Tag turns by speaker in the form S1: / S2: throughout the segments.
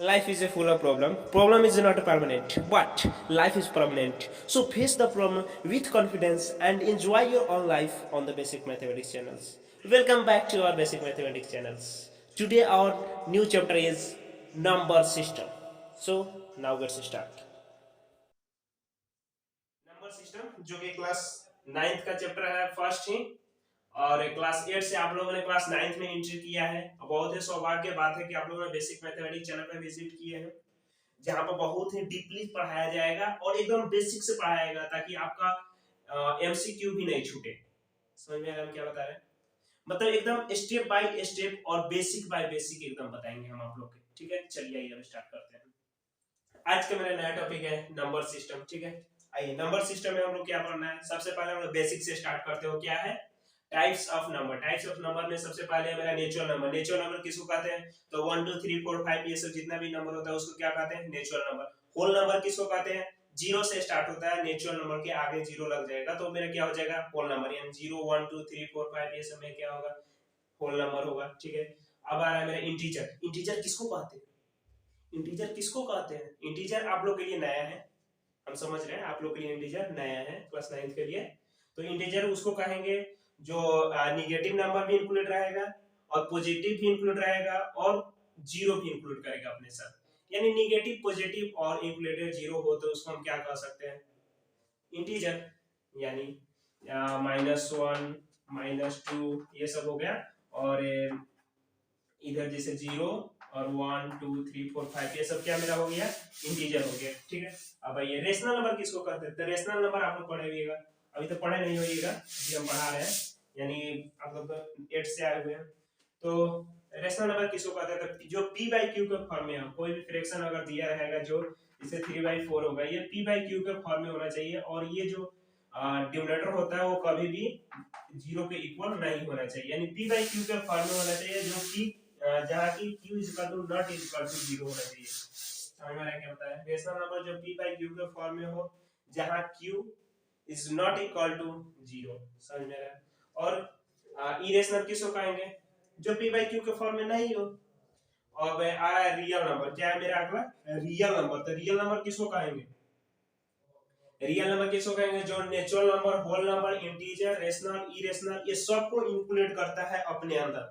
S1: Life is a full of problem. Problem is not permanent, but life is permanent. So face the problem with confidence and enjoy your own life on the Basic Mathematics channels. Welcome back to our Basic Mathematics channels. Today our new chapter is number system. So now let's start. Number system जो कि class 9th का chapter है first ही, और class 8 से आप लोगों ने class 9th में एंट्री किया है। बहुत ही सौभाग्य की बात है कि आप लोगों ने बेसिक मैथमेटिक्स चैनल पर विजिट किए हैं, जहां पर बहुत ही डीपली पढ़ाया जाएगा और एकदम बेसिक से पढ़ाएगा ताकि आपका एमसीक्यू भी नहीं छूटे। समझ में आ रहा है हम क्या बता रहे हैं? मतलब एकदम स्टेप बाय स्टेप और बेसिक बाय बेसिक एकदम बताएंगे हम आप लोग के। ठीक है, चलिए आइए अब स्टार्ट करते हैं। आज का मेरा नया टॉपिक है नंबर सिस्टम। ठीक है, आइए नंबर सिस्टम में हम लोग क्या पढ़ना है। सबसे पहले हम लोग बेसिक से स्टार्ट करते हो, क्या है types of number. Types of number में सबसे पहले मेरा नेचुरल नंबर। नेचुरल नंबर किसको कहते हैं? तो 1 2 3 4 5 ये सब जितना भी नंबर होता है उसको क्या कहते हैं? Natural number. होल नंबर किसको कहते हैं? जीरो से स्टार्ट होता है, नेचुरल नंबर के आगे जीरो लग जाएगा तो मेरा क्या हो जाएगा? Whole number. यानी 0 1 2 3 4 5 ये सब में क्या होगा? होल नंबर होगा। ठीक है, अब आ रहा है मेरा इंटीजर। इंटीजर किसको कहते हैं? इंटीजर किसको कहते हैं? इंटीजर आप लोग के लिए नया है, हम समझ रहे हैं, आप लोग के लिए इंटीजर नया है क्लास 9 के लिए। तो इंटीजर उसको कहेंगे जो निगेटिव नंबर भी इंक्लूड रहेगा और पॉजिटिव भी इंक्लूड रहेगा और जीरो भी इंक्लूड करेगा अपने साथ। यानी निगेटिव, पॉजिटिव और इंक्लूडेड जीरो हो तो उसको हम क्या कह सकते हैं? इंटीजर। यानी -1 -2 ये सब हो गया, और इधर जैसे 0 और 1 2 3 4 5 ये सब क्या मेरा हो गया? इंटीजर हो गया। ठीक है, अब ये रेशनल नंबर किसको कहते हैं? तो रेशनल नंबर आप लोग पढ़ेगा, अभी तो पढ़े नहीं होइएगा, अभी हम पढ़ा रहे हैं, यानी आप लोग 8 से आए हुए हैं। तो रेशनल नंबर किसको कहते हैं? तो जो p बाई क्यू के फॉर्म में हो, कोई भी फ्रैक्शन अगर दिया रहेगा जो जैसे 3/4 होगा, ये p बाई क्यू के फॉर्म में होना चाहिए, और ये जो डिनोमिनेटर होता है वो कभी भी जीरो के इक्वल नहीं होना चाहिए। यानी p बाई क्यू के फॉर्म में होना चाहिए, जो कि जहाँ की q is equal to not is equal to zero होना चाहिए। समझ में आ रहा है क्या होता है? रेशनल नंबर जो p बाई क्यू के फॉर्म में हो, जहाँ q is not equal to zero. समझ में आ रहा है? और इरेशनल किसको कहेंगे? जो p बाई क्यू के फॉर्म में नहीं हो। अब आ रहा है रियल नंबर। क्या है मेरा अगला? Real number. तो रियल नंबर किसको कहेंगे? रियल नंबर किसको कहेंगे? जो natural number, whole number, integer, rational, irrational ये सबको इंक्लूड करता है अपने अंदर,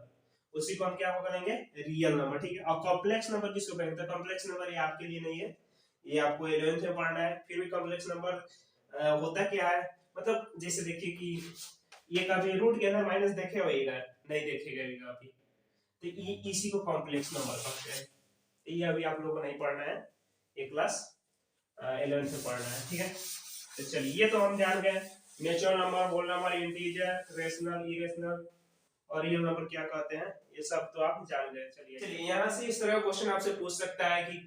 S1: उसी को हम क्या करेंगे? Real number. ठीक है, और कॉम्प्लेक्स नंबर किसको कहेंगे? तो कॉम्प्लेक्स नंबर ये आपके लिए नहीं है, ये आपको 11th में पढ़ना है। फिर भी कॉम्प्लेक्स नंबर होता क्या है? मतलब जैसे देखिए कि ये कभी रूट के अंदर माइनस देखे होगा? नहीं देखेगा कभी, तो इसी को कॉम्प्लेक्स नंबर कहते हैं। ये अभी आप लोगों को नहीं पढ़ना है, ये क्लास 11th में पढ़ना है। ठीक है, तो चलिए ये तो हम जान गए natural number, whole number, integer, rational, irrational और रियल नंबर क्या कहते हैं, ये सब तो आप जान गए। चलिए यहाँ से इस तरह का क्वेश्चन आपसे पूछ सकता है कि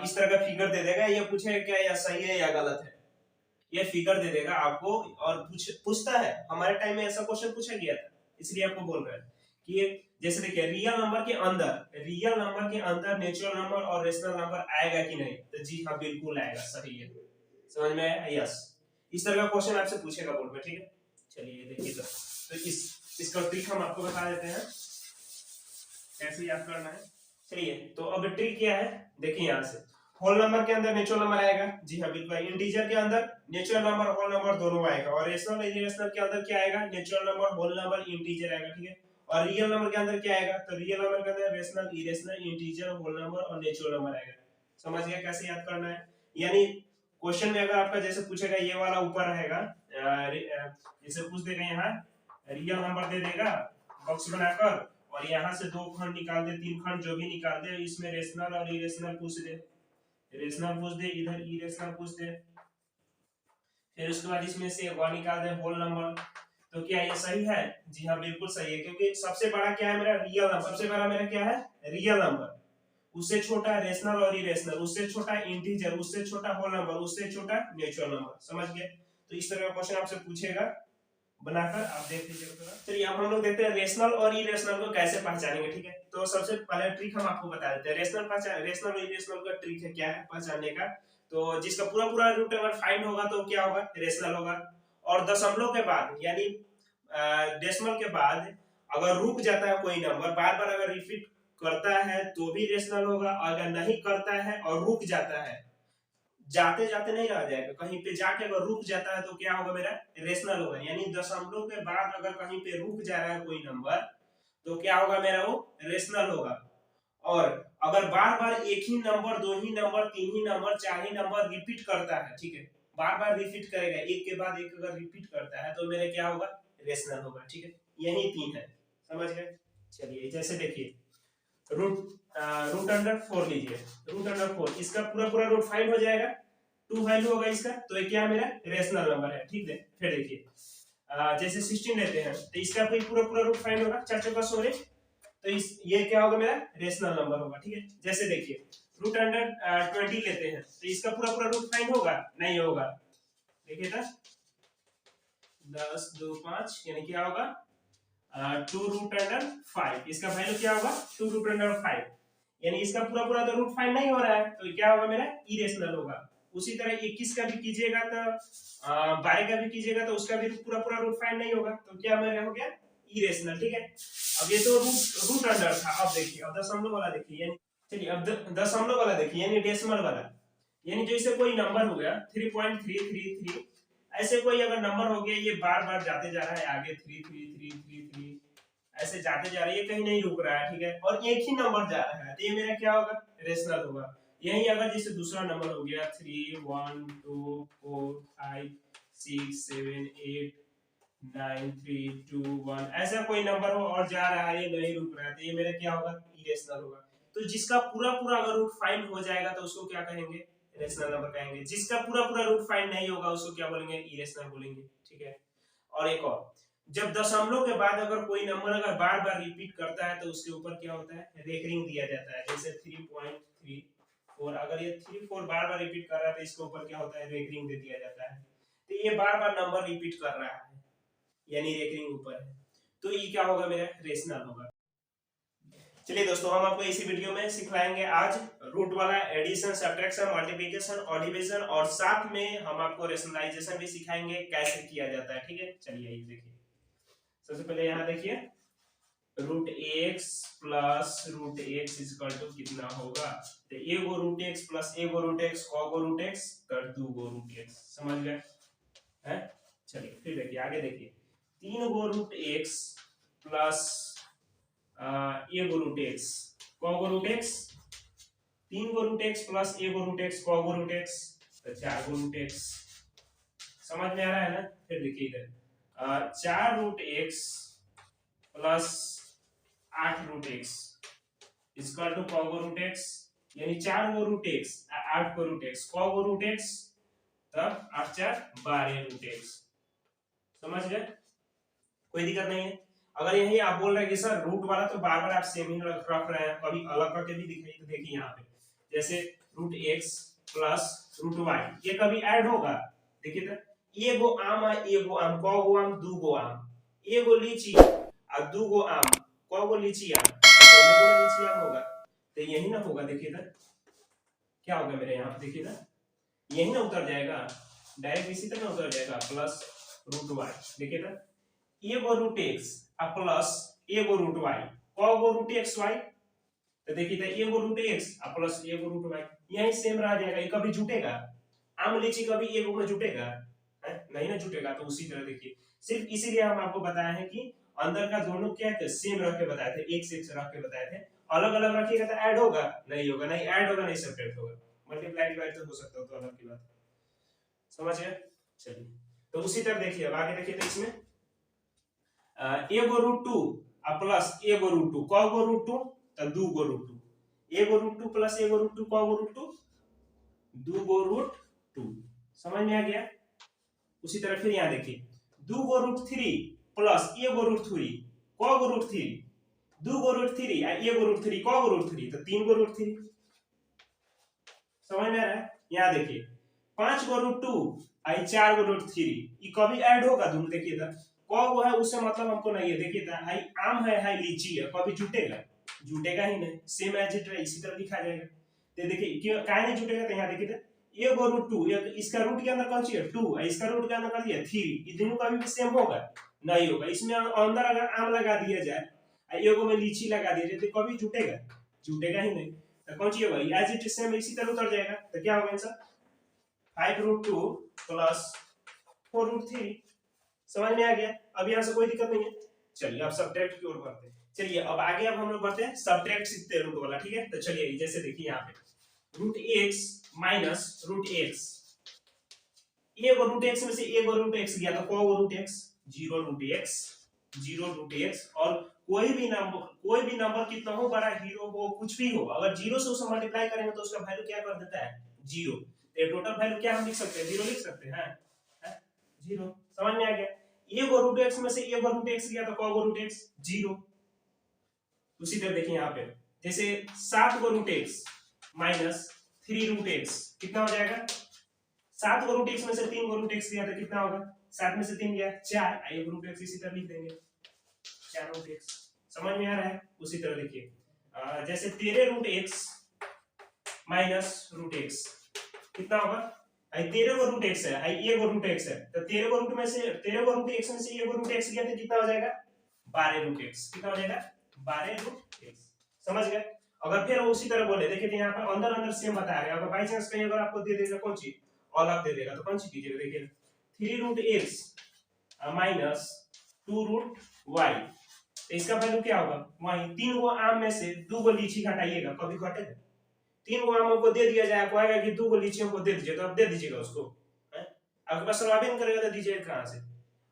S1: इस तरह का फिगर दे देगा, ये पूछेगा क्या या सही है या गलत है। ये फिगर दे देगा आपको और पूछता है। हमारे टाइम में ऐसा क्वेश्चन पूछा गया था, इसलिए आपको बोल रहे हैं कि ये जैसे देखिए रियल नंबर के अंदर नेचुरल नंबर और रेशनल नंबर आएगा कि नहीं? तो जी हाँ बिल्कुल आएगा, सही है। समझ में आया? यस, इस तरह का क्वेश्चन आपसे पूछेगा बोर्ड में। ठीक है, चलिए देखिए तो इसका ट्रिक हम आपको बता देते हैं कैसे याद करना है। चलिए तो अब ट्रिक क्या है, देखिए यहाँ से होल नंबर के अंदर नेचुरल नंबर आएगा, जी हाँ बिल्कुल। इंटीजर के अंदर नेचुरल नंबर, होल नंबर दोनों आएगा, और रेशनल इरेशनल के अंदर क्या आएगा? Natural number, whole number, integer आएगा। ठीक है, और रियल नंबर के अंदर क्या आएगा? तो रियल नंबर के अंदर rational, irrational, integer, whole number और नेचुरल नंबर आएगा। समझ गया कैसे याद करना है? यानी क्वेश्चन में अगर आपका जैसे पूछेगा ये वाला ऊपर रहेगा, जैसे पूछ देगा यहाँ रियल नंबर दे देगा बॉक्स बनाकर, और यहाँ से 2 खंड निकाल दे, 3 खंड जो भी निकाल दे, इसमें रेशनल और इरेशनल पूछ दे, रेशनल पूछ दे, इधर इरेशनल पूछ दे, फिर उसके बाद इसमें से 1 निकाल दे होल नंबर। तो क्या ये सही है? जी हाँ बिल्कुल सही है, क्योंकि सबसे बड़ा क्या है मेरा? Real number. सबसे बड़ा मेरा क्या है? Real number. उससे छोटा रेशनल और इरेशनल, उससे छोटा इंटीजर, उससे छोटा होल नंबर, उससे छोटा नेचुरल नंबर। समझ गए? तो इस तरह का क्वेश्चन आपसे पूछेगा बनाकर, आप देख लीजिएगा। चलिए अब हम लोग देखते हैं रेशनल और इरेशनल को कैसे पहचानेंगे। ठीक है, तो सबसे पहले ट्रिक हम आपको बता देते हैं। रेशनल और इरेशनल का ट्रिक है क्या है पहचानने का? तो जिसका पूरा पूरा रूट अगर फाइंड होगा तो क्या होगा? रेशनल होगा। और दशमलव के बाद यानी डेसिमल के बाद अगर रुक जाता है कोई नंबर, बार बार अगर रिपीट करता है तो भी रेशनल होगा, अगर नहीं करता है और रुक जाता है, जाते जाते नहीं रह जाएगा, कहीं पे जाके अगर रुक जाता है तो क्या होगा मेरा रेशनल होगा। यानी दशमलव के बाद अगर कहीं पे रुक जा रहा है कोई नंबर तो क्या होगा मेरा वो रेशनल होगा। और अगर बार बार एक ही नंबर, दो ही नंबर, तीन ही नंबर, चार ही नंबर रिपीट करता है, ठीक है, बार बार रिपीट करेगा, एक के बाद एक अगर रिपीट करता है तो मेरा क्या होगा रेशनल होगा। ठीक है, यही तीन है, समझ गए। चलिए जैसे देखिए रूट अंडर 4 लीजिए, रूट अंडर 4 इसका पूरा पूरा रूट फाइंड हो जाएगा, 2 वैल्यू होगा इसका, तो ये क्या मेरा रेशनल नंबर है। ठीक है, फिर देखिए जैसे 16 लेते हैं तो इसका भी पूरा पूरा रूट फाइंड होगा, 4 चौका 16, तो इस ये क्या होगा मेरा रेशनल नंबर होगा। ठीक है, जैसे देखिए रूट अंडर 20 लेते हैं तो इसका पूरा पूरा रूट फाइंड होगा, नहीं होगा। देखिए था 10 2 5 यानी क्या होगा 2 रूट अंडर 5, इसका वैल्यू क्या होगा 2 रूट अंडर 5, यानी इसका पूरा पूरा तो रूट फाइंड नहीं हो रहा है, तो क्या होगा मेरा इरेशनल होगा। उसी तरह 21 का भी कीजिएगा तो 12 का भी कीजिएगा तो उसका भी पूरा पूरा रूट फाइंड नहीं होगा, तो क्या मेरा हो गया इरेशनल। ठीक है, अब ये तो रूट रूट अंडर था, अब देखिए अब दशमलव वाला देखिए, यानी चलिए अब दशमलव वाला देखिए, यानी डेसिमल वाला, यानी जैसे कोई नंबर हो गया 3.333, ऐसे कोई अगर नंबर हो गया ये बार बार जाते जा रहा है आगे 33333, ऐसे जाते जा रहा है, ये कहीं नहीं रुक रहा है। ठीक है, और एक ही नंबर जा रहा है, तो ये मेरा क्या होगा रेशनल होगा। यही अगर जैसे दूसरा नंबर हो गया 3 1 2 4 5 6 7 8 9 3 2 1, ऐसा कोई नंबर हो और जा रहा है ये नहीं रुक रहा है, तो ये मेरा क्या होगा इरेशनल होगा। तो जिसका पूरा पूरा अगर रूट फाइंड हो जाएगा तो उसको क्या कहेंगे रेशनल नंबर कहेंगे, जिसका पूरा पूरा रूट फाइंड नहीं होगा उसको क्या बोलेंगे इरेशनल बोलेंगे। ठीक है, और एक और, जब दशमलव के बाद अगर कोई नंबर अगर बार बार रिपीट करता है तो उसके ऊपर क्या होता है रेकरिंग दिया जाता है, जैसे 3.34, अगर ये 34 बार बार रिपीट कर रहा है तो इसके ऊपर क्या होता है रेकरिंग दे दिया जाता है। तो ये बार बार नंबर रिपीट कर रहा है यानी रेकरिंग ऊपर है, तो ये क्या होगा मेरा रेशनल होगा। चलिए दोस्तों हम आपको इसी वीडियो में सिखाएंगे आज रूट वाला एडिशन, सब्ट्रैक्शन, मल्टीप्लिकेशन और डिवीजन, और साथ में हम आपको रेशनलाइजेशन भी सिखाएंगे कैसे किया जाता है। ठीक है, चलिए ये देखिए, सबसे पहले यहाँ देखिए root x plus root x equal to कितना होगा, तो एगो रूट एक्स प्लस एगो रूट एक्स, कौगो रूट एक्स, तो दूगो रूट एक्स, समझ गए हैं। चलिए फिर देखिए आगे देखिए, 3 गो रूट एक्स प्लस एगो रूट एक्स, कौगो रूट एक्स, 3 गो रूट एक्स प्लस एगो रूट एक्स, कौगो रूट एक्स, तो 4 गो रूट एक्स, समझ में आ रहा है ना। फिर देखिए इधर 4 root x plus 8 root x equal to कौगो रूट एक्स, यानी 4 गो रूट एक्स 8 गो रूट एक्स, कौगो रूट एक्स, तब 8 4 12 रूट एक्स, समझ गए, कोई दिक्कत नहीं है। अगर यही आप बोल रहे हैं कि सर रूट वाला तो बार बार आप सेम ही रख रहे हैं, कभी अलग करके भी दिखाइए, तो देखिए यहाँ पे जैसे root x plus root y, ये कभी ऐड होगा, देखिए तो एगो आम है, एगो आम, कौगो आम, दूगो आम, एगो लीची और दूगो आम, कौगो लीची आम, तो मेरे लीची आम होगा, तो यही ना होगा। देखिए तो क्या होगा मेरे यहाँ पे, देखिए ना यही ना उतर जाएगा, डायरेक्ट इसी तरह उतर जाएगा, प्लस रूट वाई, देखिए तो एगो रूट एक्स प्लस एगो रूट वाई, कौगो रूट एक्स वाई, तो देखिए तो एगो रूट एक्स प्लस एगो रूट वाई, यही सेम रह जाएगा, ये कभी जुटेगा, आम लीची कभी एगो में जुटेगा है? नहीं ना जुटेगा। तो उसी तरह देखिए सिर्फ इसीलिए हम आपको बताए हैं कि अंदर का दोनों क्या सेम रख के बताए थे, एक से एक रख के बताए थे, अलग अलग रखिएगा तो ऐड होगा, नहीं होगा, नहीं ऐड होगा नहीं सब्ट्रैक्ट होगा, मल्टीप्लाई डिवाइड तो हो सकता है, तो अलग की बात है, समझ गए। चलिए तो उसी तरह देखिए, अब आगे देखिए, तो इसमें एगो रूट 2 प्लस एगो रूट 2, कौगो रूट 2, तो दूगो रूट 2, एगो रूट 2 प्लस एगो रूट 2, कौगो रूट 2, दूगो रूट 2, समझ में आ गया। उसी तरह फिर यहाँ देखिए दूगो रूट 3 प्लस एगो रूट 3, कौगो रूट 3, दूगो रूट 3 एगो रूट 3, कौगो रूट 3, तो 3 गो रूट 3, समझ में आ रहा है। यहाँ देखिए 5 गो रूट 2 आई 4 गो रूट 3, ये कभी ऐड होगा दोनों, देखिए था कौगो है उससे मतलब हमको नहीं है, देखिए था हाई आम है लीची है, कभी जुटेगा, जुटेगा ही नहीं, सेम एज इट है, इसी तरह लिखा जाएगा। तो देखिए क्यों काहे नहीं जुटेगा, तो यहाँ देखिए था एगो रूट 2, इसका रूट के अंदर कौन सी है 2, इसका रूट के अंदर कौन सी है 3, ये दोनों कभी भी सेम होगा नहीं होगा। इसमें अंदर अगर आम लगा दिया जाए एगो में लीची लगा दिए तो कभी जुटेगा? जुटेगा ही नहीं। तो कौन सी होगा एज इट इज सेम इसी तरह उतर जाएगा। तो क्या होगा आंसर 5√2 प्लस 4√3। समझ में आ गया? अब यहाँ से कोई दिक्कत नहीं है। चलिए अब सब्ट्रैक्ट की ओर बढ़ते हैं। चलिए अब आगे अब हम लोग बढ़ते हैं सब्ट्रैक्ट सीखते हैं रूट वाला, ठीक है। तो चलिए जैसे देखिए यहाँ पे root x minus root x, एगो रूट एक्स में से एगो रूट एक्स गया तो कौन root x? 0 root x, 0 root x. और कोई भी नंबर कितना हो, बड़ा हीरो हो कुछ भी हो, अगर 0 से उसे मल्टीप्लाई करेंगे तो उसका वैल्यू क्या कर देता है? 0। तो टोटल वैल्यू क्या हम लिख सकते हैं? 0 लिख सकते हैं, 0। समझ में आ गया? एगो रूट एक्स में से एगो रूट एक्स गया तो कौन रूट एक्स? 0। उसी तरह देखिए यहाँ पे जैसे 7 गो root x minus 3 root x कितना हो जाएगा? 7 गो रूट एक्स में से 3 गो रूट एक्स गया तो कितना होगा? 7 में से 3 गया 4, एक रूट एक्स इसी तरह लिख देंगे 4 रूट एक्स। समझ में आ रहा है? उसी तरह देखिए जैसे 13 root x minus root x कितना होगा? 13 गो रूट एक्स है, ये गो रूट एक्स है, तो 13 गो रूट में से 13 गो रूट एक्स में से ये गो रूट एक्स गया तो कितना हो जाएगा? 12 रूट एक्स। कितना हो जाएगा? 12 रूट एक्स। समझ गए? अगर फिर उसी तरह बोले देखिए तो यहाँ पर अंदर अंदर सेम बताया, अगर बाई चांस कहीं अगर आपको दे देगा कौन सी अलग दे देगा तो कौन सी कीजिएगा? देखिए 3 root x minus 2 root y, तो इसका वैल्यू क्या होगा? वही 3 गो आम में से 2 गो लीची घटाइएगा, कभी घटेगा? 3 गो आम हमको दे दिया जाए, कहेगा कि 2 गो लीची हमको दे दीजिए, तो आप दे दीजिएगा उसको? आपके पास सवाल करेगा तो दीजिएगा कहां से?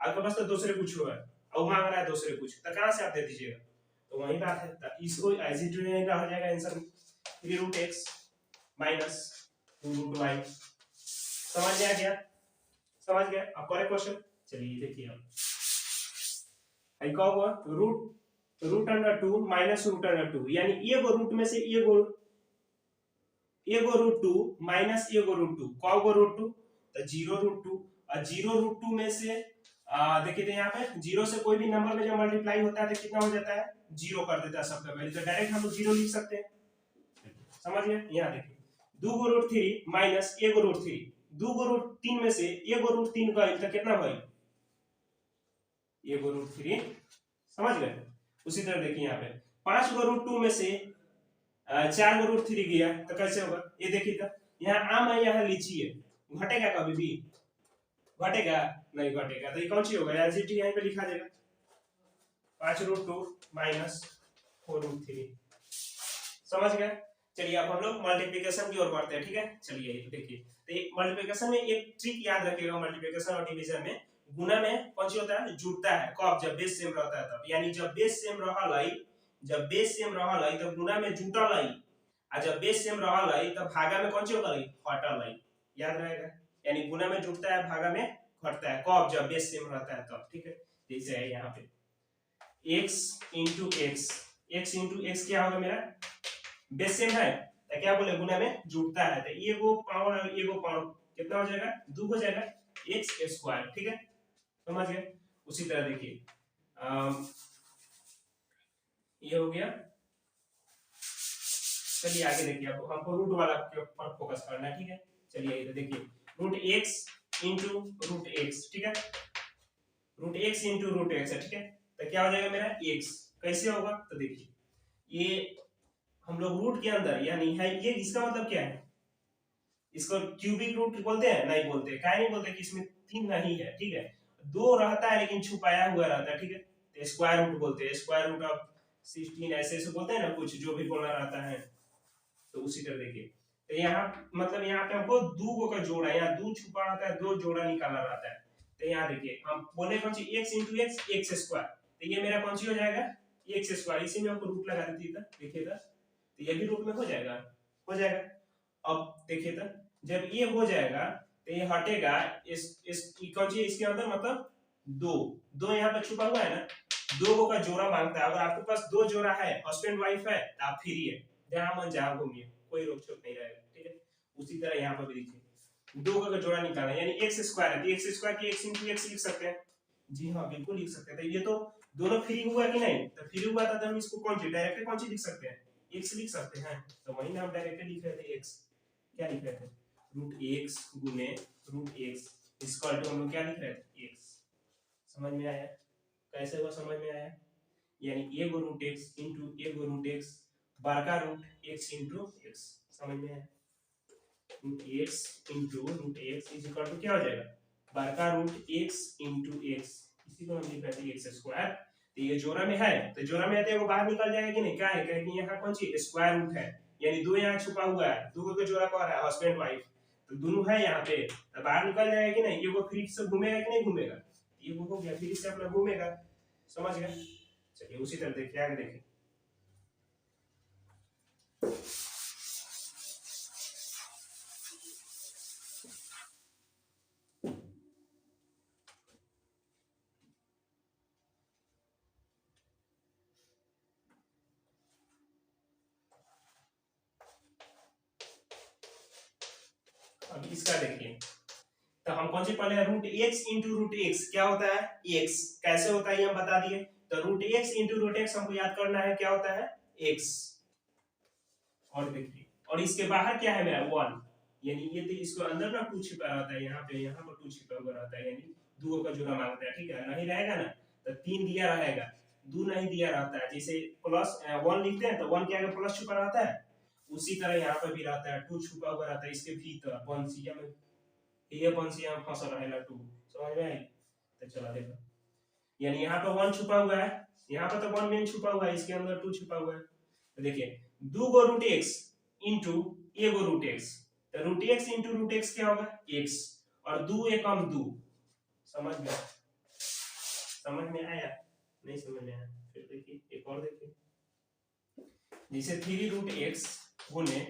S1: आपके पास तो दूसरे कुछ है और मांग रहा है दूसरे कुछ, तो कहां से आप दे दीजिएगा? तो वही बात है, इसको एज इट इज हो जाएगा answer 3 root x minus 2 root y. समझ में आ गया? समझ गया? अब करें क्वेश्चन। चलिए देखिए हम हुआ root under 2 minus root under 2, यानी ये गो रूट में से ये गो रूट 2 माइनस ये गो रूट 2, कौ गो रूट 2? तो 0 रूट 2। और 0 रूट 2 में से देखिए तो यहाँ पे 0 से कोई भी नंबर में जब मल्टीप्लाई होता है तो कितना हो जाता है? 0 कर देता है सबका वैल्यू, तो डायरेक्ट हम लोग 0 लिख सकते हैं। समझ गए? यहाँ देखिए 2 गो रूट 3 माइनस 1 गो रूट 3, 2 गो रूट 3 में से 1 गो रूट 3 गए तो कितना भाई? 1 गो रूट 3। समझ गए? उसी तरह देखिए यहाँ पे 5 गो रूट 2 में से 4 गो रूट 3 गया तो कैसे होगा? ये देखिए तो यहाँ आम है, यहाँ लीची है, घटेगा कभी भी? घटेगा नहीं घटेगा। तो ये कौन सी होगा? एज इट इज यहाँ पे लिखा जाएगा 5 रूट 2 माइनस 4 रूट 3। समझ गए? चलिए अब हम लोग मल्टीप्लिकेशन की ओर बढ़ते हैं, ठीक है। चलिए देखिए तो मल्टीप्लिकेशन में एक ट्रिक याद रखिएगा, मल्टीप्लिकेशन और डिवीजन में गुना में कौन सी होता है? जुड़ता है। कब? जब बेस सेम रहता है तब, यानी जब बेस सेम रहलाई, जब बेस सेम रहलाई तब गुना में जुटल आई, और जब बेस सेम रहलाई तब भागा में कौन सी होगा? घटल आई। याद रहेगा? यानी गुना में जुटता है, भागा में घटता है। कब? जब बेस सेम रहता है तब, ठीक है। जैसे है यहाँ पे x into x, x into x क्या होगा मेरा? बेस सेम है तो क्या बोले? गुना में जुटता है, तो ये वो पावर और ये वो पावर कितना हो जाएगा? 2 हो जाएगा x स्क्वायर, ठीक है। समझ गए? उसी तरह देखिए ये हो गया। चलिए आगे देखिए, अब हमको रूट वाला के ऊपर फोकस करना है, ठीक है। चलिए इधर देखिए root x into root x, ठीक है। Root x into root x है, ठीक है। तो क्या हो जाएगा मेरा? x। कैसे होगा? तो देखिए ये हम लोग रूट के अंदर यानी है, ये इसका मतलब क्या है? इसको क्यूबिक रूट बोलते हैं? नहीं बोलते। क्या नहीं बोलते? कि इसमें 3 नहीं है, ठीक है। 2 रहता है लेकिन छुपाया हुआ रहता है, ठीक है। तो स्क्वायर रूट बोलते हैं, स्क्वायर रूट ऑफ 16 ऐसे ऐसे बोलते हैं ना, कुछ जो भी बोलना रहता है। तो उसी तरह देखिए तो यहाँ मतलब यहाँ पे हमको 2 गो का जोड़ा, यहाँ 2 छुपा रहता है, 2 जोड़ा निकालना रहता है। तो यहाँ देखिए हम बोले कौन सी? x into x, x square. तो ये मेरा कौन सी हो जाएगा? X square. इसी में हमको रूट लगा देती है, देखिए तो ये भी रूट में हो जाएगा, हो जाएगा। अब देखिए तो जब ये हो जाएगा तो ये हटेगा, इस कौन सी इसके अंदर मतलब 2 2 यहाँ पे छुपा हुआ है ना, 2 गो का जोड़ा मांगता है। अगर आपके पास 2 जोड़ा है, हस्बैंड वाइफ है, तो आप फ्री है, जहां मन जहां घूमिए, कोई रोक टोक नहीं रहेगा, ठीक है। उसी तरह यहाँ पर भी देखिए 2 का जोड़ा निकालना यानी एक्स स्क्वायर है, तो एक्स स्क्वायर की x इंटू एक्स लिख सकते हैं। जी हाँ बिल्कुल लिख सकते हैं। तो ये तो दोनों फ्री हुआ कि नहीं? तो फ्री हुआ था तो हम इसको कौन सी डायरेक्टली कौन सी लिख सकते हैं? x लिख सकते हैं। तो वही ना हम डायरेक्टली लिख रहे थे x, क्या लिख रहे थे? रूट x गुने रूट x इक्वल टू हम लोग क्या लिख रहे थे? x। समझ में आया? कैसे हुआ? समझ में आया? यानी ए गो रूट एक्स इंटू ए गो रूट एक्स बड़का रूट एक्स इंटू एक्स। समझ में है? Root x into root x is equal to क्या हो जाएगा, बड़का रूट एक्स इंटू एक्स, इसी को हम लिख रहे थे एक्स स्क्वायर। तो ये जोड़ा में है, तो जोड़ा में है तो वो बाहर निकल जाएगा कि नहीं, क्या है कि यहाँ कौन सी स्क्वायर रूट है, यानी दो यहाँ छुपा हुआ है, दो का जोड़ा कौन है, हस्बैंड वाइफ, तो दोनों है यहाँ पे, तो बाहर निकल जाएगा कि नहीं, ये वो फिर से घूमेगा कि नहीं घूमेगा, ये वो हो गया फिर से अपना घूमेगा। समझ गए? चलिए उसी तरह देखिए, आगे देखिए। अब इसका देखिए, तो हम कौन सी पढ़े हैं, root x into root x क्या होता है, एक्स कैसे होता है ये हम बता दिए। तो root x into root x हमको याद करना है क्या होता है, एक्स। और देखिए, और इसके बाहर क्या है मेरा, वन, यानी ये तो इसको अंदर ना टू छिपा रहता है, यहाँ पे यहाँ पर टू छिपा हुआ रहता है, यानी दो का जोड़ा मांगता है, ठीक है, नहीं रहेगा ना तो तीन दिया रहेगा, दो नहीं दिया रहता है, जैसे प्लस वन लिखते हैं तो वन के आगे प्लस छुपा रहता है, उसी तरह यहाँ पर भी रहता है, टू छुपा हुआ रहता है इसके भीतर वंशिया में, ये वंशिया में फंसा रहेगा टू। समझ में आई? तो चला देखो, यानी यहाँ पर वन छुपा हुआ है, यहाँ पर तो वन मेन छुपा हुआ है, इसके अंदर टू छुपा हुआ है। तो देखिए, दो गो रूट एक्स इंटू ए गो रूट एक्स, तो root x into root x क्या होगा, एक्स, और दो एकम दो। समझ में? समझ में आया? नहीं समझ में आया? फिर देखिए एक और देखिए, जैसे थ्री रूट एक्स गुने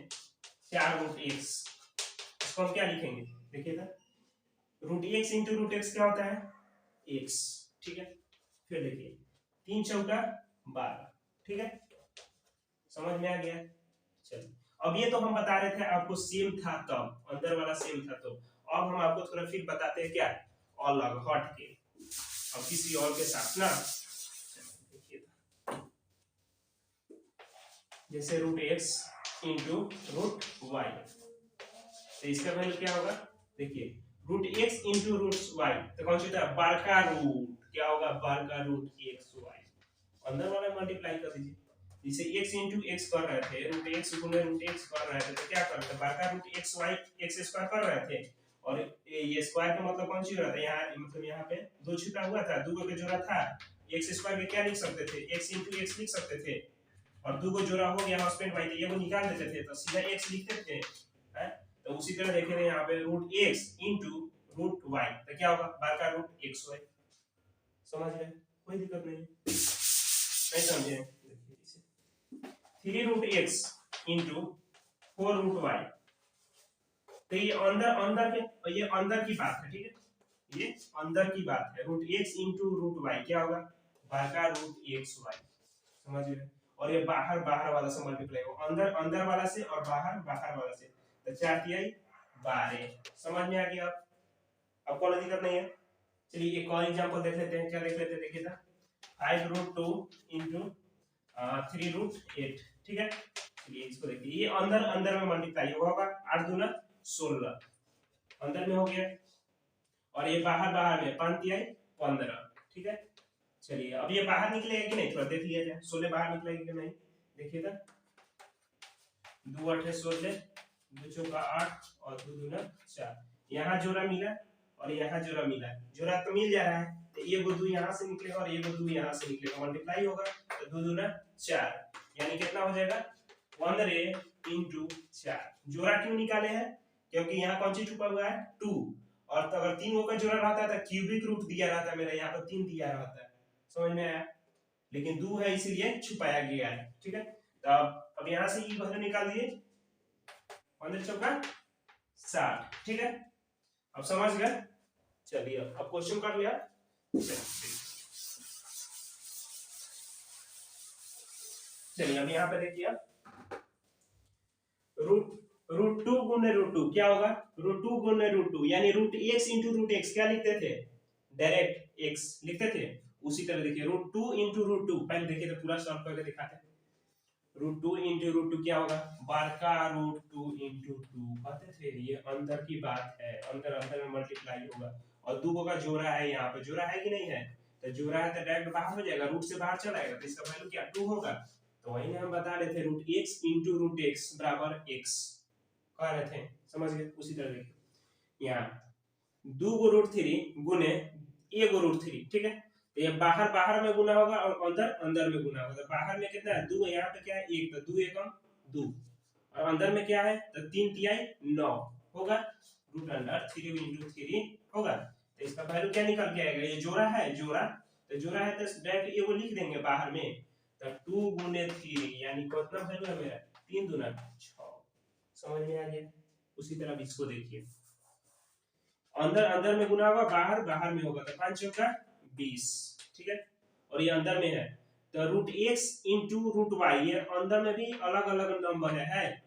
S1: चार रूट एक्स, इसको हम क्या लिखेंगे, देखिए था, root x into root x क्या होता है, एक्स, ठीक है। फिर देखिए, तीन चौका 12, ठीक है, समझ में आ गया? चलिए, अब ये तो हम बता रहे थे आपको सेम था तब, अंदर वाला सेम था तो, अब हम आपको थोड़ा फिर बताते हैं क्या, अलग हट के, अब किसी और के साथ ना। जैसे root x into root y, तो इसका वैल्यू क्या होगा, देखिए root x into root y, तो कौन सी होता है, बड़का रूट, क्या होगा, बड़का रूट एक्स वाई, अंदर वाला मल्टीप्लाई कर दीजिए, जैसे x इंटू एक्स कर रहे थे, रूट एक्स गुने रूट एक्स कर रहे थे, तो क्या कर रहे थे, बड़का root x y x square कर रहे थे, और ये स्क्वायर का मतलब कौन सी हो रहा था, यहाँ मतलब यहाँ पे दो छिपा हुआ था, दो का जोड़ा था, एक्स स्क्वायर के क्या लिख सकते थे, x इंटू एक्स लिख सकते थे, और दो को जोड़ा हो गया हस्बैंड वाइफ, ये वो निकाल देते थे तो सीधा x लिखते थे, हैं? तो उसी तरह देखे थे यहाँ पे root x into root y, तो क्या होगा, बड़का रूट एक्स वाई। समझ गए? कोई दिक्कत नहीं, नहीं समझे? Three root x into four root y, तो ये अंदर अंदर के, ये अंदर की बात है, ठीक है, ये अंदर की बात है, root x into root Y क्या होगा, बड़का रूट एक्स वाई। समझ गए? और ये बाहर बाहर वाला से मल्टीप्लाई हो, अंदर अंदर वाला से और बाहर बाहर वाला से, तो 4 तिहाई 12। समझ में आ गया? अब कोई दिक्कत नहीं है। चलिए एक और एग्जांपल देख लेते हैं, क्या देख लेते हैं, देखिए था 5 रूट 2 इंटू 3 रूट 8, ठीक है। चलिए इसको देखिए, ये अंदर अंदर में मल्टीप्लाई होगा, 8 दूना 16 अंदर में हो गया, और ये बाहर बाहर में 5 तिहाई 15, ठीक है। चलिए अब ये बाहर निकलेगा कि नहीं, थोड़ा देख लिया जाए, 16 बाहर निकलेगा कि नहीं, देखिएगा, 2 8 16, 2 चौका 8 और 2 दूना 4, यहाँ जोड़ा मिला और यहाँ जोड़ा मिला, जोड़ा तो मिल जा रहा है, तो ये दो यहाँ से निकलेगा और ये दो यहाँ से निकलेगा, मल्टीप्लाई होगा, तो 2 दूना 4, यानी कितना हो जाएगा, 15 इंटू 4। जोड़ा क्यों निकाले हैं, क्योंकि यहाँ कौन सी छुपा हुआ है, 2, और तो अगर 3 का जोड़ा रहता है तो क्यूबिक रूट दिया रहता है, मेरा यहाँ पर 3 दिया रहता है। समझ में आया? लेकिन 2 है इसीलिए छुपाया गया है, ठीक है। तो अब यहाँ से ये वैल्यू निकाल दिए, 15 चौका 60, ठीक है। अब समझ गए? चलिए अब क्वेश्चन कर लिया, चलिए अब यहाँ पे देखिए, रूट टू गुने रूट टू क्या होगा, रूट टू गुने रूट टू, यानी root x into root x क्या लिखते थे, डायरेक्ट एक्स लिखते थे, उसी तरह देखिए root two into root two, पहले देखिए तो पूरा सॉल्व करके दिखाते हैं, root two into root two क्या होगा, बड़का रूट टू इंटू टू, कहते थे ये अंदर की बात है, अंदर अंदर में मल्टीप्लाई होगा, और दो का जोड़ा है, यहाँ पे जोड़ा है कि नहीं है, तो जोड़ा है तो डायरेक्ट बाहर हो जाएगा, रूट से बाहर चला आएगा तो इसका वैल्यू क्या 2 होगा। तो वही हम बता रहे थे root x into root x बराबर x कह रहे थे, समझ गए। उसी तरह देखिए यहाँ 2 को रूट 3 गुने 1 को रूट 3, ठीक है। तो ये बाहर बाहर में गुना होगा और अंदर अंदर में गुना होगा। तो बाहर में कितना है 2, यहाँ पे क्या है 1, तो 2 एकम 2, और अंदर में क्या है तो 3 तिहाई 9 होगा, रूट अंडर 3 इंटू 3 होगा। तो इसका वैल्यू क्या निकल के आएगा, ये जोड़ा है, जोड़ा तो जोड़ा है तो डायरेक्ट ये वो लिख देंगे बाहर में, तो 2 गुने 3 यानी कितना वैल्यू है मेरा 3 दूना 6, समझ में आ गया। उसी तरह इसको देखिए, अंदर अंदर में गुना होगा, बाहर बाहर में होगा, तो 5 चौका 20, ठीक है। और ये अंदर में है तो root x into root y, ये अंदर में भी अलग अलग नंबर है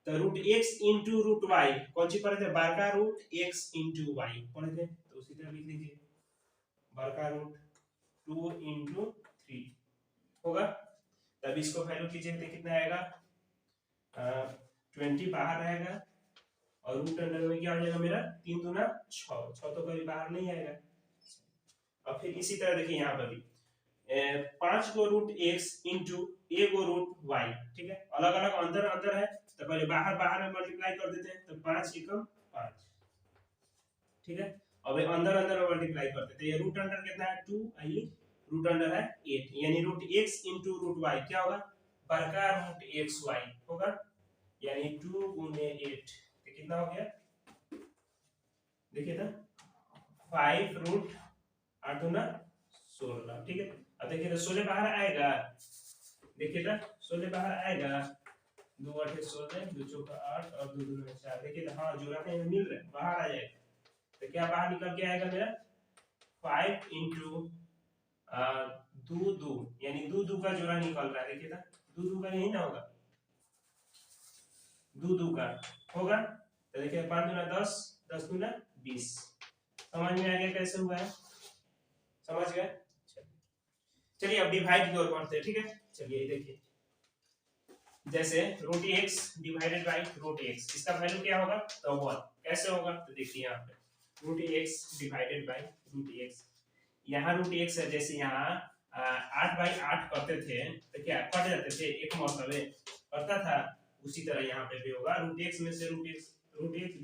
S1: तो root x into root y कौन सी पढ़े थे, बड़का रूट x इंटू वाई पढ़े थे, तो उसी तरह लिख लीजिए बड़का रूट 2 इंटू 3 होगा। तब इसको वैल्यू कीजिए तो कितना आएगा 20 बाहर रहेगा और रूट अंडर में क्या हो जाएगा मेरा 3 दूना 6, 6 तो कभी बाहर नहीं आएगा। और फिर इसी तरह देखिए यहाँ पर भी 5 को रूट x इंटू 1 को रूट y, ठीक है। अलग अलग अंदर अंदर है तो पहले बाहर बाहर में मल्टीप्लाई कर देते हैं, तो 5 एकम 5, ठीक है। अब अंदर अंदर में मल्टीप्लाई करते हैं तो ये रूट अंडर कितना है 2, आइए रूट अंडर है 8, यानी root x into root y क्या होगा बड़का रूट xy होगा, यानी 2 गुने 8 तो कितना हो गया देखिए ना 5 रूट 8 दूना 16, ठीक है। अब देखिए तो 16 बाहर आएगा, देखिए ना 16 बाहर आएगा, 2 8 16, 2 चौका 8 और 2 दूना 4, देखिए तो हाँ जोड़ा में मिल रहा है बाहर आ जाएगा। तो क्या बाहर निकल के आएगा मेरा 5 इंटू 2 2, यानी 2 2 का जोड़ा निकल रहा है, देखिए ना 2 2 का यही ना होगा, 2 2 का होगा। तो देखिए 5 दूना 10, 10 दूना 20, समझ में आ गया कैसे हुआ है, समझ गए। चलिए अब डिवाइड की ओर बढ़ते हैं, ठीक है। चलिए देखिए जैसे root x divided by root x, इसका वैल्यू क्या होगा तो 1, कैसे होगा तो देखिए यहाँ पे root x divided by root x, यहाँ रूट x है, जैसे यहाँ 8/8 करते थे तो क्या कट जाते थे, एक मरतबे करता था, उसी तरह यहाँ पे भी होगा रूट x में से root x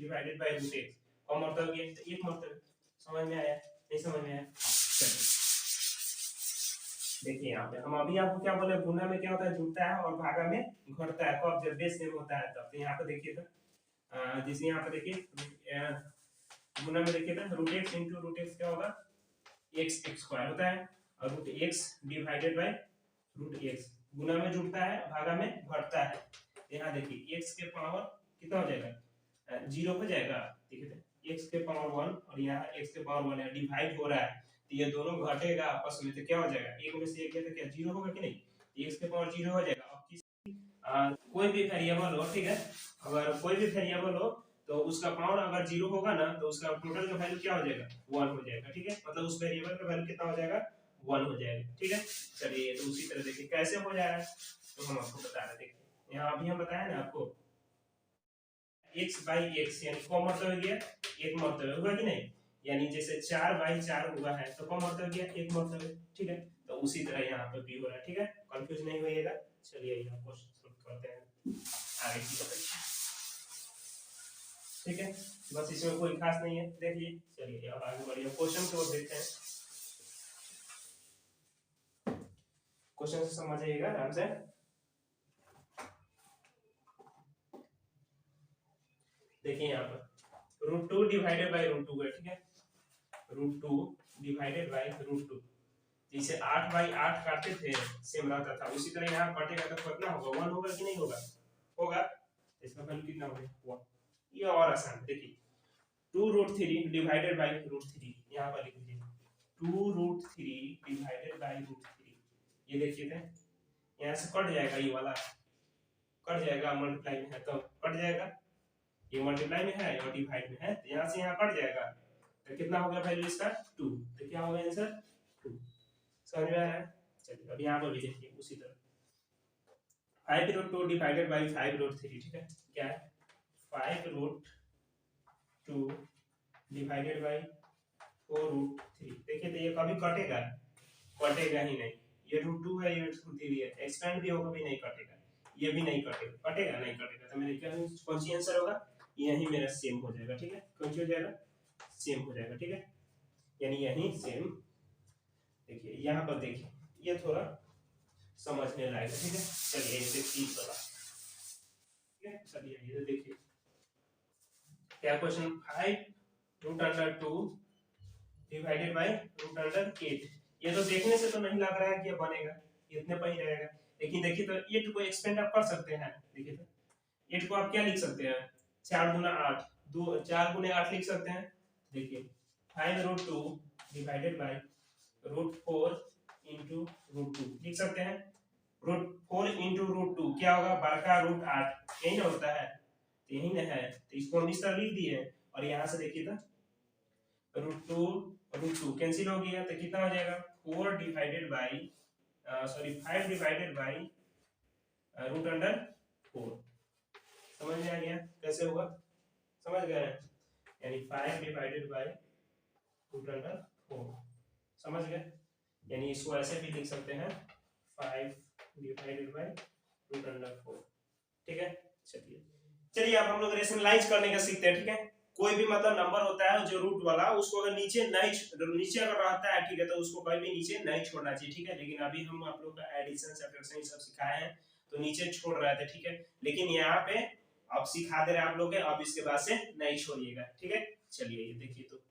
S1: divided by root x कम मरतबे एक मरतबे, समझ में आया नहीं समझ में आया। चलिए देखिए यहाँ पे हम अभी आपको क्या बोले, गुना में क्या होता है जुड़ता है और भागा में घटता है, कब जब बेस सेम होता है तब। तो यहाँ पे देखिए तो जैसे यहाँ पे देखिए गुना में देखिए तो root x into root x क्या होगा x स्क्वायर होता है, और root x divided by root x गुना में जुड़ता है भागा में घटता है। यहाँ देखिए x के पावर कितना हो जाएगा 0 हो जाएगा, देखिए x के पावर 1 और यहाँ x के पावर 1 है, डिवाइड हो रहा है तो ये दोनों घटेगा आपस में, तो क्या हो जाएगा एक में से एक तो क्या 0 होगा कि नहीं, तो x के पावर 0 हो जाएगा। अब किसी कोई भी वेरिएबल हो, ठीक है, अगर कोई भी वेरिएबल हो तो उसका पावर अगर 0 होगा ना तो उसका टोटल का वैल्यू क्या हो जाएगा 1 हो जाएगा, ठीक है। मतलब उस वेरिएबल का वैल्यू कितना हो जाएगा 1 हो जाएगा, ठीक है। चलिए तो उसी तरह देखिए कैसे हो जा रहा है, तो हम आपको बता रहे हैं। देखिए यहाँ अभी हम बताया ना आपको x/x यानी कौन मरतबा गया एक मरतबा हुआ कि नहीं, यानी जैसे 4/4 हुआ है तो कौन मरतबा गया एक मरतबा, ठीक है। तो उसी तरह यहाँ पे भी हो रहा है, ठीक है, कंफ्यूज नहीं होइएगा। चलिए यहाँ क्वेश्चन सॉल्व करते हैं आगे की अपेक्षा, ठीक है, बस इसमें कोई खास नहीं है। देखिए चलिए अब आगे बढ़िए क्वेश्चन को देखते हैं, क्वेश्चन से समझिएगा आराम से। देखिए यहाँ पर √2 डिवाइडेड बाय √2 है, ठीक है, √2 डिवाइडेड बाय √2, जैसे 8/8 काटते थे सेम रहता था, उसी तरह यहाँ काटेगा तो कितना होगा 1 होगा कि नहीं होगा, होगा। इसका वैल्यू कितना होगा 1, ये और आसान। देखिए 2√3 डिवाइडेड बाय √3, यहाँ पर लिख लीजिए 2√3 डिवाइडेड बाय √3, ये देखिए थे यहाँ से कट जाएगा, ये वाला कट जाएगा, मल्टीप्लाई में है तो कट जाएगा, ये मल्टीप्लाई में है और डिवाइड में है तो यहाँ से यहाँ कट जाएगा, तो कितना होगा वैल्यू इसका 2, तो क्या होगा आंसर 2, समझ में आ रहा है। चलिए अब यहाँ पर भी देखिए उसी तरह 5√2 डिवाइडेड बाय 5√3, ठीक है, क्या है 5√2 डिवाइडेड बाय 4√3, देखिए तो ये कभी कटेगा कटेगा ही नहीं। ये रूट 2 है, ये रूट 3 है, एक्सपेंड भी होगा भी नहीं कटेगा, ये भी नहीं कटेगा, कटेगा नहीं कटेगा, तो मेरे क्या कौन सी आंसर होगा, यही मेरा सेम हो जाएगा। ठीक है, कौन सी हो जाएगा, सेम हो जाएगा। ठीक है, यानी यही सेम। देखिए यहाँ पर देखिए, ये थोड़ा समझने लायक है। ठीक है, चलिए इसे 30 वाला, ठीक है, चलिए ये देखिए क्या क्वेश्चन, 5√2 डिवाइडेड बाय √8। ये तो देखने से तो नहीं लग रहा है कि ये बनेगा, ये इतने पर ही रहेगा, लेकिन देखिए तो 8 को एक्सपेंड आप कर सकते हैं। देखिए तो 8 को आप क्या लिख सकते हैं, 4 गुना 8, 4 गुने 8 लिख सकते हैं। देखिए 5√2 डिवाइडेड बाय √4 इंटू √2 लिख सकते हैं। √4 इंटू √2 क्या होगा, बड़का √8, यही ना होता है, तो यही ना है, तो इसको हम इस तरह लिख दिए। और यहाँ से देखिए तो √2 कैंसिल हो गया, तो कितना हो जाएगा, 4 divided by sorry 5 divided by √4। समझ में आ गया कैसे होगा, समझ गए, यानी 5 डिवाइडेड बाई √4, समझ गए। यानी इसको ऐसे भी लिख सकते हैं, 5 डिवाइडेड बाई √4। ठीक है, चलिए चलिए अब हम लोग रेशनलाइज करने का सीखते हैं। ठीक है, कोई भी मतलब नंबर होता है जो रूट वाला, उसको अगर नीचे अगर रहता है, ठीक है, तो उसको कभी भी नीचे नहीं छोड़ना चाहिए। ठीक है, लेकिन अभी हम आप लोग का एडिशन सब्ट्रैक्शन सब सिखाए हैं, तो नीचे छोड़ रहे थे। ठीक है, लेकिन यहाँ पे अब सिखा दे रहे हैं आप लोग, अब इसके बाद से नहीं छोड़िएगा। ठीक है, चलिए ये देखिए, तो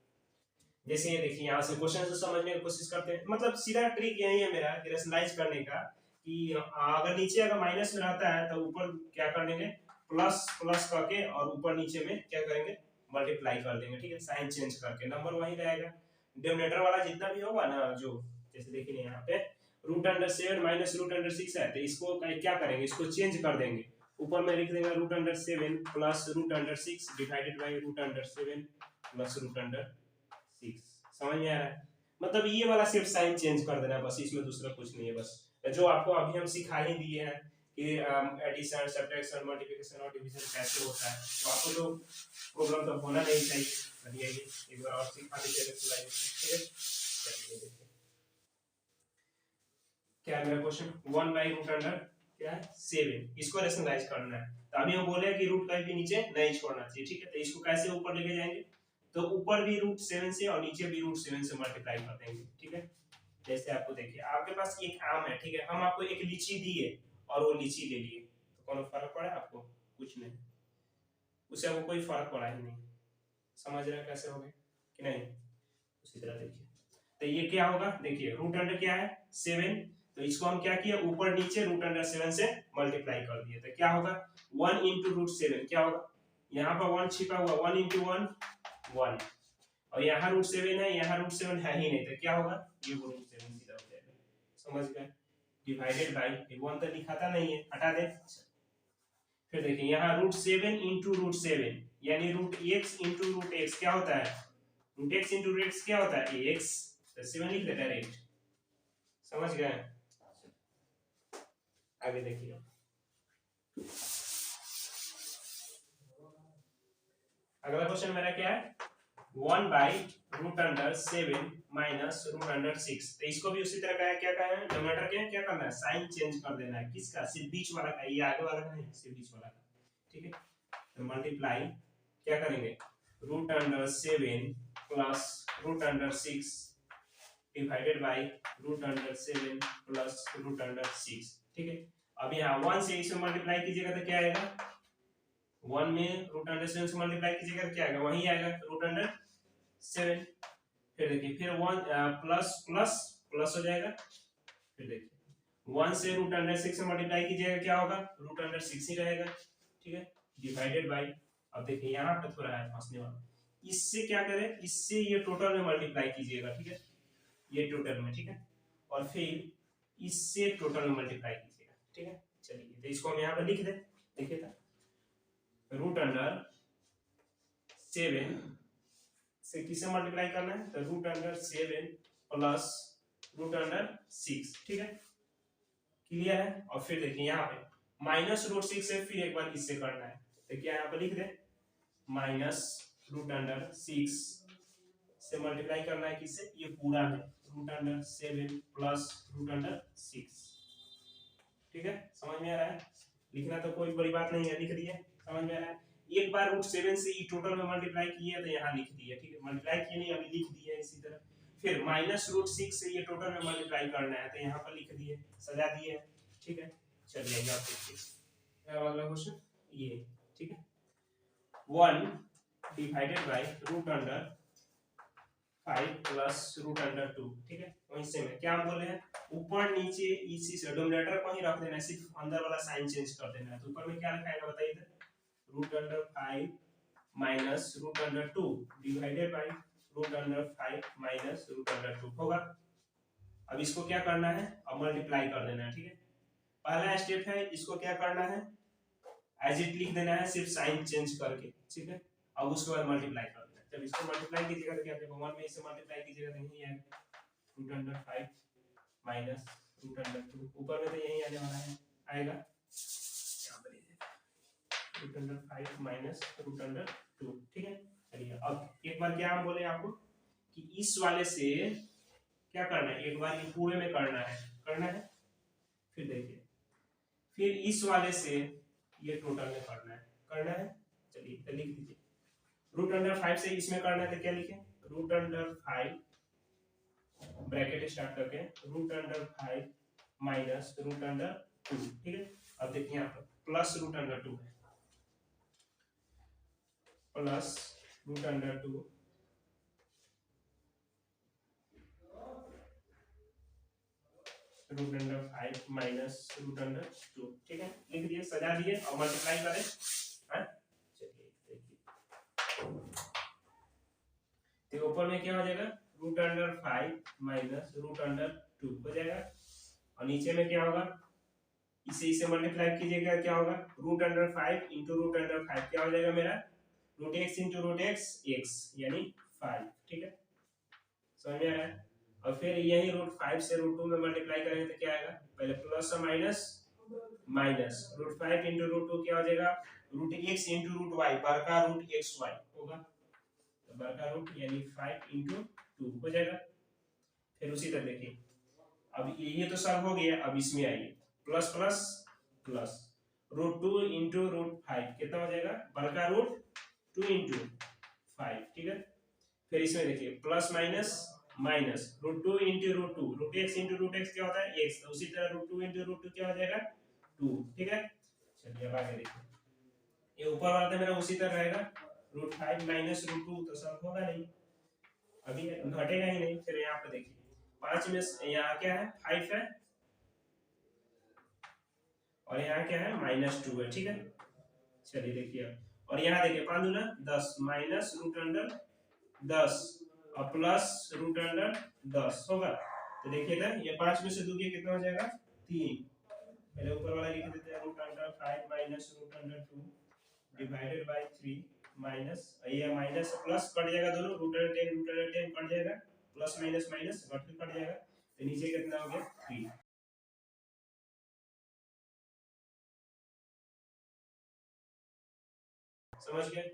S1: जैसे ये देखिए यहाँ से क्वेश्चन से समझने की कोशिश करते हैं, मतलब सीधा ट्रिक यही है मेरा रेशनलाइज करने का, कि अगर नीचे अगर माइनस में रहता है तो ऊपर क्या कर देंगे, प्लस प्लस करके, और ऊपर नीचे में क्या करेंगे, मल्टीप्लाई कर देंगे। ठीक है, साइन चेंज करके, नंबर वही रहेगा, डिनोमिनेटर वाला जितना भी होगा ना, जो जैसे देखिए यहाँ पे √7 माइनस √6 है, तो इसको क्या करेंगे, इसको चेंज कर देंगे, ऊपर में लिख देंगे √7 प्लस √6 डिवाइडेड बाई √7 प्लस √6। समझ में आ रहा है, मतलब ये वाला सिर्फ साइन चेंज कर देना बस, इसमें दूसरा कुछ नहीं है। बस जो आपको अभी हम सिखा ही दिए हैं कि एडिशन सब्ट्रैक्शन मल्टीप्लिकेशन और डिवीजन कैसे होता है, तो आपको तो प्रॉब्लम तो होना नहीं चाहिए। एक बार और सिखा देते हैं। चलिए देखिए क्या है मेरा क्वेश्चन, 1/√7 क्या है 7, इसको रेशनलाइज करना है। तो अभी हम बोले कि रूट कहीं भी नीचे नहीं छोड़ना चाहिए। ठीक है, तो इसको कैसे ऊपर लेके जाएंगे, तो ऊपर भी √7 से और नीचे भी √7 से मल्टीप्लाई कर देंगे। ठीक है, जैसे आपको देखिए आपके पास एक आम है, ठीक है, हम आपको एक लीची दिए और वो लीची ले लिए, तो कौन फर्क पड़ा आपको, कुछ नहीं, उससे आपको कोई फर्क पड़ा ही नहीं। समझ रहे हैं कैसे हो गए कि नहीं, उसी तरह देखिए, तो ये क्या होगा, देखिए √अंडर क्या है 7, तो इसको हम क्या किया, ऊपर नीचे √7 से मल्टीप्लाई कर दिए, तो क्या होगा 1 इंटू √7, क्या होगा, यहाँ पर 1 छिपा हुआ, 1 इंटू 1 1, और यहाँ √7 है, यहाँ √7 है ही नहीं, तो क्या होगा, ये √7 सीधा हो जाएगा। समझ गए, डिवाइडेड बाई 1 तो लिखाता नहीं है, हटा दे। फिर देखिए यहाँ √7 इंटू √7 यानी √x इंटू √x क्या होता है, √x इंटू √x क्या होता है x, तो 7 लिख देता है डायरेक्ट। समझ गए, आगे देखिए अगला क्वेश्चन मेरा क्या है, 1/√7 माइनस √6, तो इसको भी उसी तरह का है, क्या कहा है, डिनोमिनेटर के क्या करना है, साइन चेंज कर देना है, किसका, सिर्फ बीच वाला का, ये आगे वाला का नहीं, सिर्फ बीच वाला का। ठीक है, तो मल्टीप्लाई क्या करेंगे, √7 प्लस √6 डिवाइडेड बाई √7 प्लस √6। ठीक है, अब यहाँ 1 से इसमें मल्टीप्लाई कीजिएगा तो क्या आएगा, 1 में √7 से मल्टीप्लाई कीजिएगा तो क्या आएगा, वही आएगा √7। फिर देखिए फिर 1 प्लस प्लस प्लस हो जाएगा, फिर देखिए 1 से √6 से मल्टीप्लाई कीजिएगा क्या होगा, √6 ही रहेगा। ठीक है, डिवाइडेड बाई, अब देखिए यहाँ पे थोड़ा है फंसने वाला, इससे क्या करें, इससे ये टोटल में मल्टीप्लाई कीजिएगा। ठीक है, ये टोटल में, ठीक है, और फिर इससे टोटल में मल्टीप्लाई कीजिएगा। ठीक है, चलिए तो इसको हम यहाँ पे लिख दें, देखिए था √7 से किससे मल्टीप्लाई करना है, तो √7 प्लस √6। ठीक है, क्लियर है, और फिर देखिए यहाँ पे माइनस √6 से फिर एक बार इससे करना है, तो क्या यहाँ पे लिख दे, माइनस √6 से मल्टीप्लाई करना है किससे, ये पूरा में root under 7 plus root under 6। ठीक है, समझ में आ रहा है? लिखना तो कोई बड़ी बात नहीं है, लिख दिए, समझ में आ रहा है? एक बार रूट 7 से ई टोटल में मल्टीप्लाई किए तो यहाँ लिख दिए, ठीक है, मल्टीप्लाई किए नहीं अभी लिख दिए इसी तरह। फिर माइनस रूट 6 से ये टोटल में मल्टीप्लाई करना है तो यहाँ पर लिख दिए, सजा दिए, ठीक है। चलिए आइए आप देखिए अगला क्वेश्चन ये, ठीक है, 1 divided by root under 5 plus root under 2, ठीक है। वहीं से में क्या हम बोले हैं, ऊपर नीचे इसी से डोमिनेटर को ही रख देना है, सिर्फ अंदर वाला साइन चेंज कर देना है। तो ऊपर में क्या लिखा है बताइए इधर, root under 5 minus root under 2 divided by root under 5 minus root under 2 होगा। अब इसको क्या करना है, अब मल्टीप्लाई कर देना है, ठीक है। पहला स्टेप है, इसको क्या करना है, एज इट लिख देना है, सिर्फ साइन चेंज करके, ठीक है। अब उसके बाद मल्टीप्लाई कर देना है। जब इसको मल्टीप्लाई कीजिएगा तो क्या देखो 1 में इसे मल्टीप्लाई कीजिएगा तो यही आएगा root under 5 minus root under 2, ऊपर में तो यही आने वाला है, आएगा यहाँ पर root under 5 minus root under 2, ठीक है। चलिए अब एक बार क्या हम बोले आपको कि इस वाले से क्या करना है, एक बार ये पूरे में करना है, फिर देखिए, फिर इस वाले से ये टोटल में करना है। चलिए तो लिख दीजिए, रूट अंडर 5 से इसमें करना है तो क्या लिखें, रूट अंडर 5 ब्रैकेट स्टार्ट करके root under 5 minus root under 2, ठीक है। अब देखिए यहाँ पर प्लस रूट अंडर 2 है, plus root under 2 root under 5 minus root under 2, ठीक है, लिख दिए, सजा दिए और मल्टीप्लाई करें। चलिए देखिए, तो ऊपर में क्या हो जाएगा, root under 5 minus root under 2 हो जाएगा, और नीचे में क्या होगा, इसे मल्टीप्लाई कीजिएगा, क्या होगा, root under 5 into root under 5 क्या हो जाएगा मेरा, root x into root x यानी 5, ठीक है, समझ में आ रहा है। और फिर यही रूट 5 से रूट 2 में मल्टीप्लाई करेंगे तो क्या आएगा, पहले प्लस और माइनस रूट 5 इंटू रूट 2 क्या हो जाएगा, root x into root y, बड़का रूट एक्स वाई होगा, तो बड़का रूट यानी 5 इंटू 2 हो जाएगा। फिर उसी तरह देखिए, अब ये तो सब हो गया, अब इसमें आइए, plus plus plus root 2 into root 5 कितना हो जाएगा, बड़का रूट 2 इंटू 5, ठीक है। फिर इसमें देखिए plus minus root 2 into root 2, root x into root x क्या होता है एक्स, तो उसी तरह रूट 2 इंटू रूट 2 क्या हो जाएगा 2, ठीक है। चलिए अब आगे देखिए, ये ऊपर वाला तो मेरा उसी तरह रहेगा, रूट 5 माइनस रूट 2 तो सब होगा नहीं, अभी घटेगा ही नहीं। फिर यहाँ पे देखिए 5 में यहाँ क्या है 5 है, और यहाँ क्या है -2 है, ठीक है। चलिए देखिए अब, और यहाँ देखिए 5 दूना 10 माइनस रूट अंडर 10 और प्लस रूट अंडर 10 होगा। तो देखिए था ये 5 में से 2 के कितना हो जाएगा 3, पहले ऊपर वाला लिख देते हैं, root under 5 minus root under 2 divided by 3 minus, ये माइनस प्लस कट जाएगा, दोनों रूट अंडर 10 कट जाएगा, प्लस माइनस माइनस कट जाएगा, तो नीचे कितना हो गया 3। समझ गए,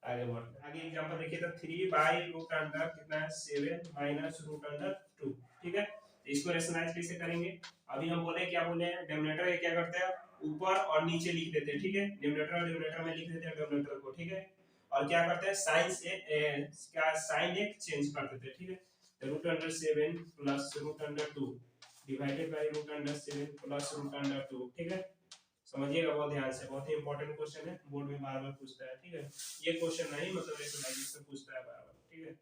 S1: आगे बढ़, आगे एग्जांपल देखिए तो 3 बाय रूट अंडर कितना है 7 माइनस रूट अंडर 2, ठीक है। तो इसको रेशनलाइज कैसे करेंगे, अभी हम बोले क्या बोले हैं, डिनोमिनेटर के क्या करते हैं ऊपर और नीचे लिख देते हैं, ठीक है, डिनोमिनेटर में लिख देते हैं डिनोमिनेटर को, ठीक है, और क्या करते हैं साइन से क्या साइन एक चेंज कर देते हैं, ठीक है। तो root under 7 plus root under 2 divided by root under 7 plus root under 2, ठीक है। समझिएगा बहुत ध्यान से, बहुत ही इंपॉर्टेंट क्वेश्चन है, बोर्ड में बार बार पूछता है, ठीक है। ये क्वेश्चन नहीं मतलब रेशनलाइजेशन पूछता है बार बार, ठीक है।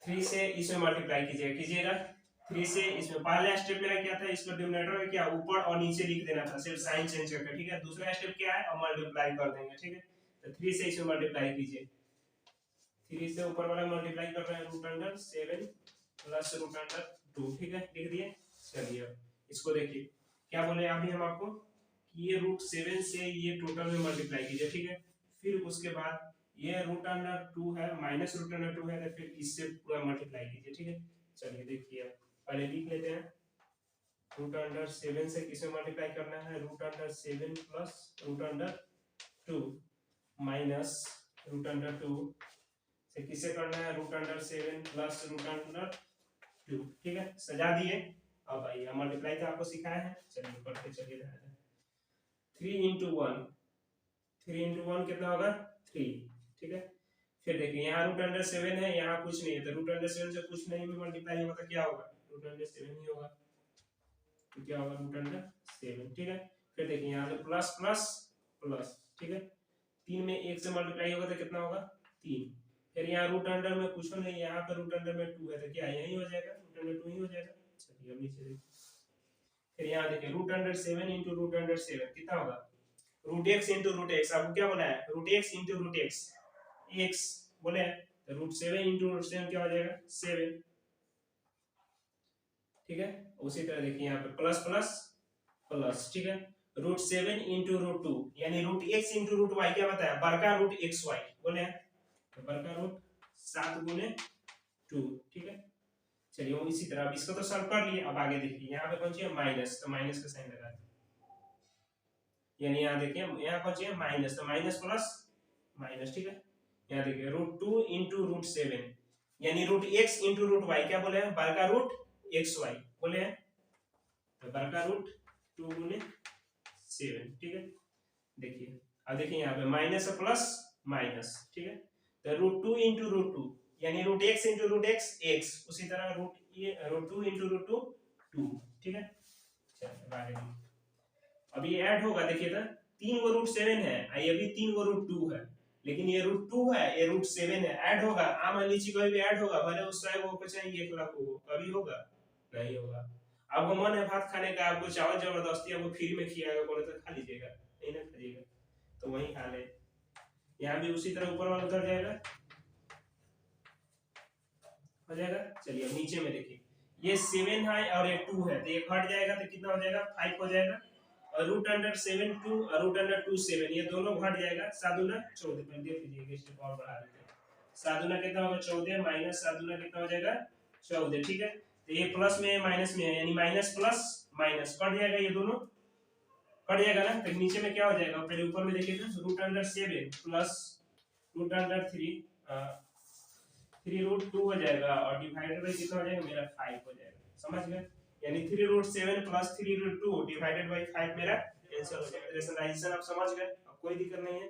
S1: 3 से इसमें मल्टीप्लाई कीजिएगा 3 से इसमें, पहला स्टेप मेरा क्या था, इसको डिनोमिनेटर में क्या ऊपर और नीचे लिख देना था, सिर्फ साइन चेंज करके, ठीक है। दूसरा स्टेप क्या है, अब मल्टीप्लाई कर देंगे, ठीक है। तो 3 से इसमें मल्टीप्लाई कीजिए, 3 से ऊपर वाला मल्टीप्लाई कर रहे हैं root under 7 plus root under 2, ठीक है, लिख दिए। चलिए अब इसको देखिए, क्या बोले अभी हम आपको कि ये रूट 7 से ये टोटल में मल्टीप्लाई कीजिए, ठीक है। फिर उसके बाद ये रूट अंडर 2 है माइनस रूट अंडर 2 है, तो फिर इससे पूरा मल्टीप्लाई कीजिए, ठीक है। चलिए देखिए पहले लिख लेते हैं, रूट अंडर 7 से किसे मल्टीप्लाई करना है, root under 7 plus root under 2 minus root under 2 से किसे करना है, root under 7 plus root under 2, ठीक है, सजा दिए। अब भाई मल्टीप्लाई तो आपको सिखाया है, चलिए करते चलिए। 3 into 1, 3 into 1 कितना होगा 3, ठीक है। फिर देखिए यहाँ रूट अंडर 7 है, यहाँ कुछ नहीं है, तो रूट अंडर 7 से कुछ नहीं में मल्टीप्लाई होगा तो क्या होगा, रूट अंडर 7 ही होगा, तो क्या होगा रूट अंडर 7, ठीक है। फिर देखिए यहाँ से प्लस प्लस प्लस, ठीक है, 3 में 1 से मल्टीप्लाई होगा तो कितना होगा 3। फिर यहाँ रूट अंडर में कुछ नहीं, यहाँ पर रूट अंडर में 2 है, तो क्या यही हो जाएगा, रूट अंडर 2 ही हो जाएगा। चलिए अब नीचे देखिए, फिर यहाँ देखिए root under 7 into root under 7 कितना होगा, root x into root X, आपको क्या बोला है, root x into root X, X बोले हैं, तो रूट 7 इंटू रूट 7 क्या हो जाएगा 7, ठीक है। उसी तरह देखिए यहाँ पे प्लस प्लस प्लस, ठीक है, रूट 7 इंटू रूट 2 यानी root x into root Y क्या बताया, बड़का रूट एक्स वाई बोले हैं, तो बड़का रूट 7 गुने 2, ठीक है। चलिए वो इसी तरह अब इसको तो सॉल्व कर लिए, अब आगे देखिए यहाँ पे कौन सी है माइनस, तो माइनस का साइन लगा, यानी यहाँ देखिए यहाँ कौन सी है माइनस, तो माइनस प्लस माइनस, ठीक है। यहाँ देखिए रूट 2 इंटू रूट 7 यानी root x into root Y क्या बोले हैं, बड़का रूट एक्स वाई बोले हैं, तो बड़का रूट 2 गुने 7, ठीक है। देखिए अब देखिए यहाँ पे माइनस प्लस माइनस, ठीक है, तो रूट 2 इंटू रूट 2 यानी root x into root X X, उसी तरह रूट 2 इंटू रूट 2 2, ठीक है। चलिए आगे अब ये ऐड होगा, देखिए तो 3 को रूट 7 है, ये भी 3 को रूट 2 है, लेकिन ये रूट 2 है, ये रूट 7 है, ऐड होगा, आम लीची कभी भी ऐड होगा, भले उस टाइम वो चाहे 1 लाख हो, कभी होगा नहीं होगा। आपको मन है भात खाने का, आपको चावल जबरदस्ती आपको फ्री में खिलाएगा, बोले तो खा लीजिएगा, नहीं ना खाइएगा तो वही खा ले। यहाँ भी उसी तरह ऊपर वाला उतर जाएगा, हो जाएगा। चलिए अब नीचे में देखिए ये 7 है और ये 2 है, तो ये हट जाएगा तो कितना हो जाएगा 5 हो जाएगा, और रूट अंडर 7 2 और रूट अंडर 2 7 ये दोनों घट जाएगा, 7 दूना 14, पहले देख लीजिए इसको और बढ़ा देते हैं, 7 दूना कितना होगा 14 माइनस 7 दूना कितना हो जाएगा 14, ठीक है। तो ये प्लस में माइनस में है, यानी माइनस प्लस माइनस कट जाएगा, ये दोनों कट जाएगा ना, तो नीचे में क्या हो जाएगा, पहले ऊपर में देखिए तो root under 7 plus root under 3 root 2 हो जाएगा, और डिवाइडेड बाई कितना हो जाएगा मेरा 5 हो जाएगा, समझ गए, यानी 3 root 7 plus 3 root 2 divided by 5 मेरा आंसर हो जाएगा। रेशनलाइजेशन आप समझ गए, अब कोई दिक्कत नहीं है।